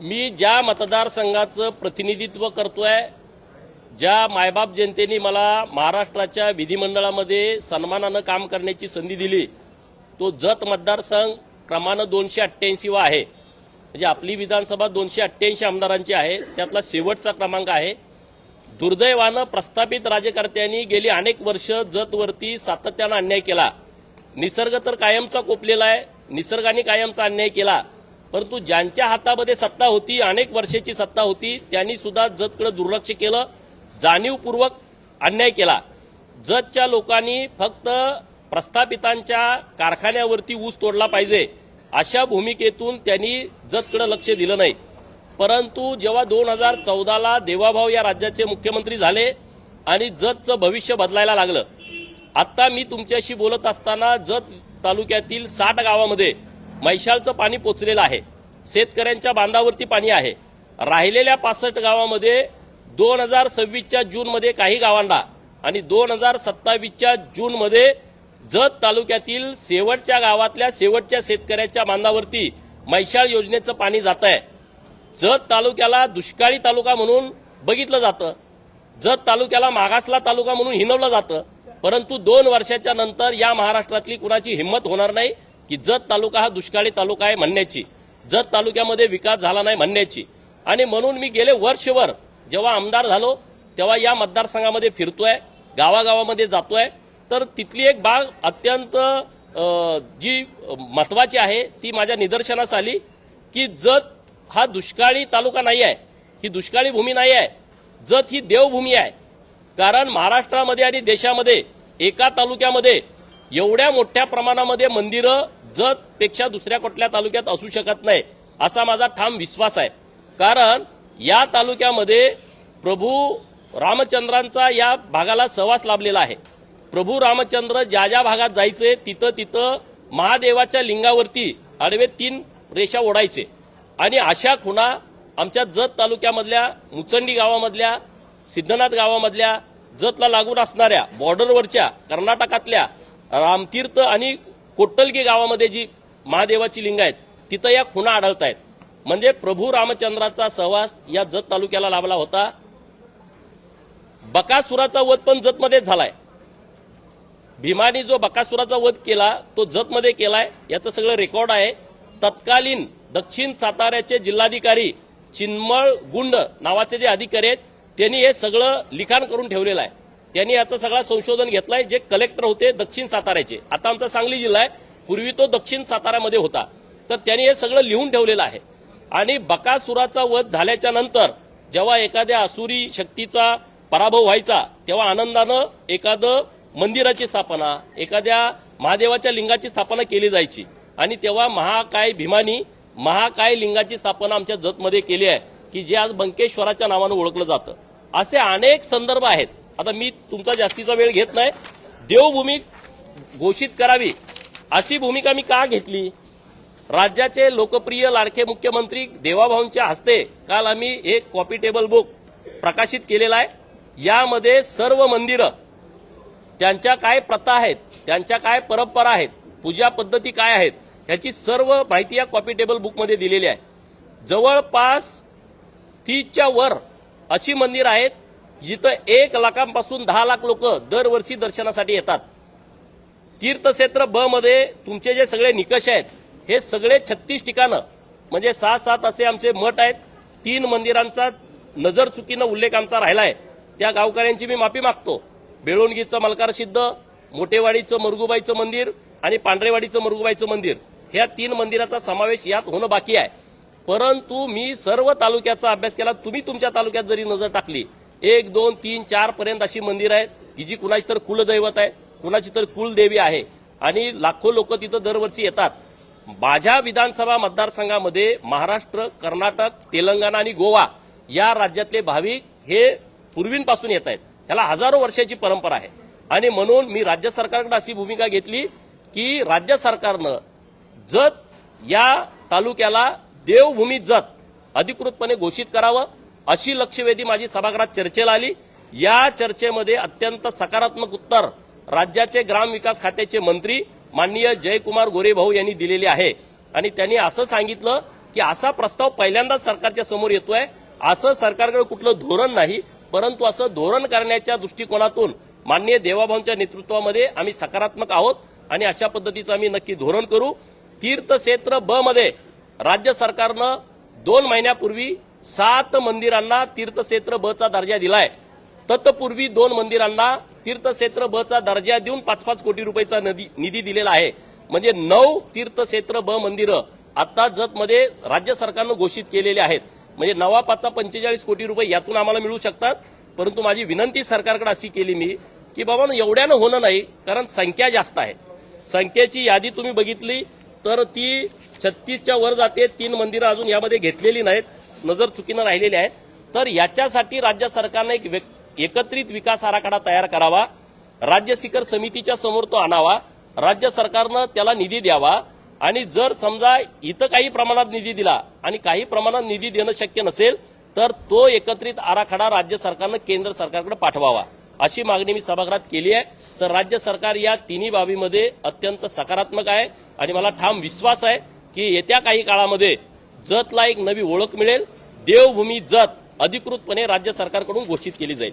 मी ज्या मतदारसंघाचं प्रतिनिधित्व करतोय, ज्या मायबाप जनतेने मला महाराष्ट्राच्या विधिमंडळामध्ये सन्मानानं काम करण्याची संधी दिली, तो जत मतदारसंघ क्रमांक 288 वा आहे. म्हणजे आपली विधानसभा 288 आमदारांची आहे, त्यातला शेवटचा क्रमांक आहे. दुर्दैवानं प्रस्थापित राज्यकर्त्यांनी गेली अनेक वर्ष जतवरती सातत्यानं अन्याय केला. निसर्ग तर कायमचा कोपलेला आहे, निसर्गाने कायमचा अन्याय केला. परंतु ज्यांच्या हातामध्ये सत्ता होती, अनेक वर्षाची सत्ता होती, त्यांनी सुद्धा जतकडे दुर्लक्ष केलं, जाणीवपूर्वक अन्याय केला. जतच्या लोकांनी फक्त प्रस्थापितांच्या कारखान्यावरती ऊस तोडला पाहिजे अशा भूमिकेतून त्यांनी जतकडे लक्ष दिलं नाही. परंतु जेव्हा 2014ला देवाभाऊ या राज्याचे मुख्यमंत्री झाले आणि जतचं भविष्य बदलायला लागलं, आता मी तुमच्याशी बोलत असताना जत तालुक्यातील 60 गावामध्ये मैशालचं पाणी पोचलेलं आहे. शेतकऱ्यांच्या बांधावरती पाणी आहे. राहिलेल्या 65 गावामध्ये 2026च्या जूनमध्ये काही गावांना आणि 2027च्या जूनमध्ये जत तालुक्यातील शेवटच्या गावातल्या शेवटच्या शेतकऱ्याच्या बांधावरती मैशाळ योजनेचं पाणी जात आहे. जत तालुक्याला दुष्काळी तालुका म्हणून बघितलं जातं, जत तालुक्याला मागासला तालुका म्हणून हिणवलं जातं. परंतु 2 वर्षाच्या नंतर या महाराष्ट्रातली कुणाची हिंमत होणार नाही की जत तालुका हा दुष्काळी तालुका आहे म्हणण्याची, जत तालुक्यामध्ये विकास झाला नाही म्हणण्याची. आणि म्हणून मी गेले वर्षभर जेव्हा आमदार झालो तेव्हा या मतदारसंघामध्ये फिरतोय, गावागावामध्ये जातोय. तर तिथली एक बाब अत्यंत जी महत्वाची आहे ती माझ्या निदर्शनास आली की जत हा दुष्काळी तालुका नाही आहे, ही दुष्काळी भूमी नाही आहे. जत ही देवभूमी आहे. कारण महाराष्ट्रामध्ये आणि देशामध्ये एका तालुक्यामध्ये एवढ्या मोठ्या प्रमाणामध्ये मंदिरं जतपेक्षा दुसऱ्या कुठल्या तालुक्यात असू शकत नाही असा माझा ठाम विश्वास आहे. कारण या तालुक्यामध्ये प्रभू रामचंद्रांचा या भागाला सहवास लाभलेला आहे. प्रभू रामचंद्र ज्या ज्या भागात जायचे तिथं तिथं महादेवाच्या लिंगावरती आडवे 3 रेषा ओढायचे. आणि अशा खुणा आमच्या जत तालुक्यामधल्या मुचंडी गावामधल्या, सिद्धनाथ गावामधल्या, जतला लागून असणाऱ्या बॉर्डरवरच्या कर्नाटकातल्या रामतीर्थ आणि कोट्टलगी गावामध्ये जी महादेवाची लिंग आहेत तिथं या खुणा आढळत आहेत. म्हणजे प्रभू रामचंद्राचा सहवास या जत तालुक्याला लाभला होता. बकासुराचा वध पण जतमध्येच झालाय. भीमाने जो बकासुराचा वध केला तो जतमध्ये केलाय, याचं सगळं रेकॉर्ड आहे. तत्कालीन दक्षिण साताऱ्याचे जिल्हाधिकारी चिन्मळ गुंड नावाचे जे अधिकारी आहेत त्यांनी हे सगळं लिखाण करून ठेवलेलं आहे. त्यांनी याचं सगळं संशोधन घेतलंय. जे कलेक्टर होते दक्षिण साताऱ्याचे, आता आमचा सांगली जिल्हा आहे, पूर्वी तो दक्षिण साताऱ्यामध्ये होता, तर त्यांनी हे सगळं लिहून ठेवलेलं आहे. आणि बकासुराचा वध झाल्याच्या नंतर जेव्हा एखाद्या असुरी शक्तीचा पराभव व्हायचा तेव्हा आनंदानं एखादं मंदिराची स्थापना, एखाद्या महादेवाच्या लिंगाची स्थापना केली जायची. आणि तेव्हा महाकाय भीमानी महाकाय लिंगाची स्थापना आमच्या जतमध्ये केली आहे की जे आज बंकेश्वराच्या नावानं ओळखलं जातं. असे अनेक संदर्भ आहेत. आता मी तुमचा जास्तीचा वेळ घेत नाही. देवभूमी घोषित करावी अशी भूमिका मी का घेतली? राज्याचे लोकप्रिय लाडके मुख्यमंत्री देवाभाऊंच्या हस्ते काल आम्ही एक कॉपी टेबल बुक प्रकाशित केलेला आहे. यामध्ये सर्व मंदिरं, त्यांच्या काय प्रथा आहेत, त्यांच्या काय परंपरा आहेत, पूजा पद्धती काय आहेत, ह्याची सर्व माहिती या कॉपी टेबल बुकमध्ये दिलेली आहे. जवळपास 30च्या वर अशी मंदिरं आहेत जिथं 1 लाखांपासून 10 लाख लोक दरवर्षी दर्शनासाठी येतात. तीर्थक्षेत्र ब मध्ये तुमचे जे सगळे निकष आहेत हे सगळे 36 ठिकाणं म्हणजे 6-7 असे आमचे मठ आहेत. 3 मंदिरांचा नजर चुकीनं उल्लेख आमचा राहिलाय. त्या गावकऱ्यांची मी माफी मागतो. बेळोणगीचं मलकार सिद्ध, मोठेवाडीचं मरगुबाईचं मंदिर आणि पांढरेवाडीचं मरगुबाईचं मंदिर, ह्या 3 मंदिराचा समावेश यात होणं बाकी आहे. परंतु मी सर्व तालुक्याचा अभ्यास केला. तुम्ही तुमच्या तालुक्यात जरी नजर टाकली 1, 2, 3, 4 पर्यंत अशी मंदिरं आहेत की जी कुणाची तर कुलदैवत आहे, कुणाची तर कुलदेवी आहे आणि लाखो लोक तिथं दरवर्षी येतात. माझ्या विधानसभा मतदारसंघामध्ये महाराष्ट्र, कर्नाटक, तेलंगणा आणि गोवा या राज्यातले भाविक हे पूर्वीपासून येत आहेत. त्याला हजारो वर्षाची परंपरा आहे. आणि म्हणून मी राज्य सरकारकडे अशी भूमिका घेतली की राज्य सरकारनं जत या तालुक्याला देवभूमी जत अधिकृतपणे घोषित करावं अशी लक्षवेधी माझी सभागृहात चर्चेला आली. या चर्चेमध्ये अत्यंत सकारात्मक उत्तर राज्याचे ग्रामविकास खात्याचे मंत्री माननीय जयकुमार गोरेभाऊ यांनी दिलेले आहे. आणि त्यांनी असं सांगितलं की असा प्रस्ताव पहिल्यांदाच सरकारच्या समोर येतोय. असं सरकारकडे कुठलं धोरण नाही, परंतु असं धोरण करण्याच्या दृष्टिकोनातून माननीय देवाभाऊंच्या नेतृत्वामध्ये आम्ही सकारात्मक आहोत आणि अशा पद्धतीचं आम्ही नक्की धोरण करू. तीर्थक्षेत्र ब मध्ये राज्य सरकारनं 2 महिन्यापूर्वी 7 मंदिरांना तीर्थक्षेत्र ब चा दर्जा दिलाय. तत्पूर्वी 2 मंदिरांना तीर्थक्षेत्र ब चा दर्जा देऊन 5-5 कोटी रुपयाचा निधी दिलेला आहे. म्हणजे 9 तीर्थक्षेत्र ब मंदिरं आता जतमध्ये राज्य सरकारनं घोषित केलेले आहेत. म्हणजे 9-5 45 कोटी रुपये यातून आम्हाला मिळू शकतात. परंतु माझी विनंती सरकारकडे अशी केली मी की बाबा एवढ्यानं होणं नाही, कारण संख्या जास्त आहे. संख्येची यादी तुम्ही बघितली तर ती 36च्या वर जाते. 3 मंदिरं अजून यामध्ये घेतलेली नाहीत, नजर चुकीनं राहिलेली आहेत. तर याच्यासाठी राज्य सरकारनं एक एकत्रित विकास आराखडा तयार करावा, राज्य शिखर समितीच्या समोर तो आणावा, राज्य सरकारनं त्याला निधी द्यावा. आणि जर समजा इथं काही प्रमाणात निधी दिला आणि काही प्रमाणात निधी देणं शक्य नसेल तर तो एकत्रित आराखडा राज्य सरकारनं केंद्र सरकारकडे पाठवावा, अशी मागणी मी सभागृहात केली आहे. तर राज्य सरकार या तिन्ही बाबीमध्ये अत्यंत सकारात्मक आहे आणि मला ठाम विश्वास आहे की येत्या काही काळामध्ये जतला एक नवी ओळख मिळेल. देवभूमी जत अधिकृतपणे राज्य सरकारकडून घोषित केली जाईल.